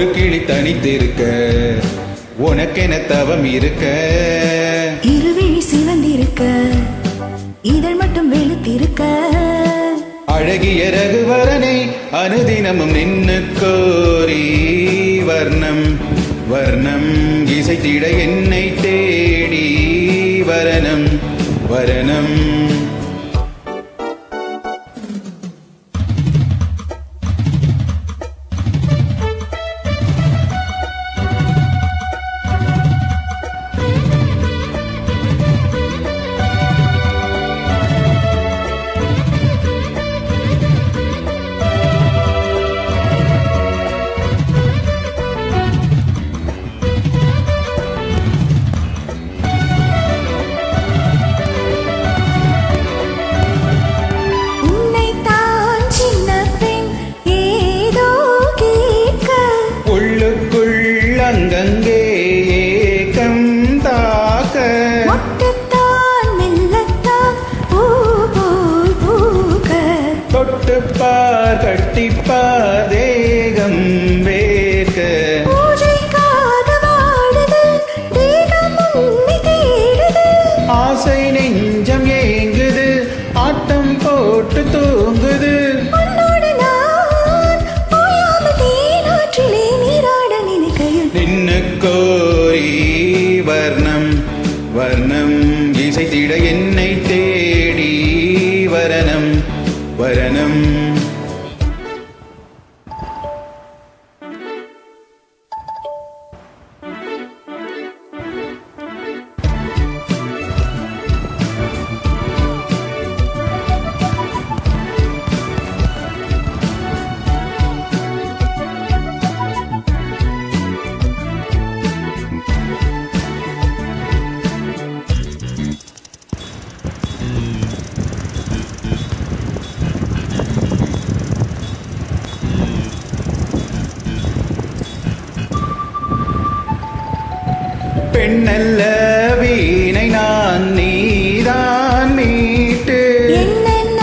ஒரு கிளி தனித்திருக்க உனக்கென தவம் இருக்க இருவிழி சிவந்திருக்க இதழ் மட்டும் வெளுத்திருக்க அழகிய ரகுவரனை அனுதினமும் நின்னு கோரி வர்ணம் வர்ணம் இசைத்திட என்னை தேடி வரணம் வரணம் அங்கங்கே ஏக்கம் தாக்க மொட்டுத்தான் மெல்லத்தான் பூ போல் பூக்க தொட்டுப்பார் கட்டிப்பார் தேகம் வேர்க்க பூஜைக்காக வாடுது தேகம் உன்னை தேடுது ஆசை நெஞ்சம் ஏங்குது ஆட்டம் போட்டு தூங்குது உன்னோடு நான் ஓயாமல் தேனாற்றிலே நீராட நினைக்கையில் நின்னு கோரி வர்ணம் வர்ணம் இசைத்திட என்னை தேடி வரணம் வரணம் பெண்ணல்ல வீணை நான் நீதான் மீட்டு என்னென்ன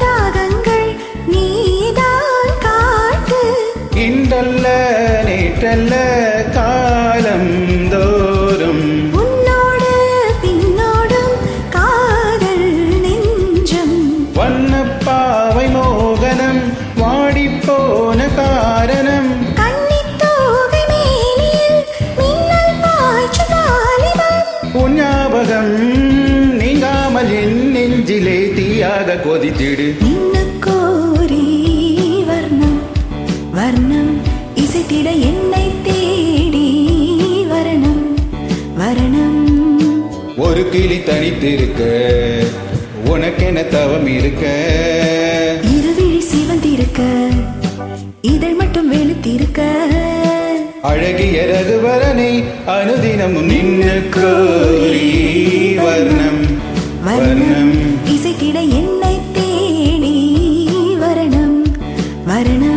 ராகங்கள் நீதான் காட்டு இன்றல்ல நேற்றல்ல காலம் தோறும் உன்னோடு பின்னோடும் காதல் நெஞ்சம் வண்ணப்பாவை மோகனம் வாடிப்போன காரணம் கன்னித்தோகை மேனியில் மின்னல் பாய்ச்சும் வாலிபம் உன் ஞாபகம் நீங்காமல் என் நெஞ்சிலே தீயாக கொதித்திடு நின்னு கோரி வர்ணம் வர்ணம் இசைத்திட என்னை தேடி வரணம் வரணம் ஒரு கிளி தனித்திருக்க உனக்கென தவம் இருக்க இருவிழி சிவந்திருக்க இதழ் மட்டும் வெளுத்திருக்க அழகிய ரகுவரனை அனுதினமும் நின்னு கோரி வர்ணம் வர்ணம் இசைத்திட என்னை தேடி வரணம் வரணம்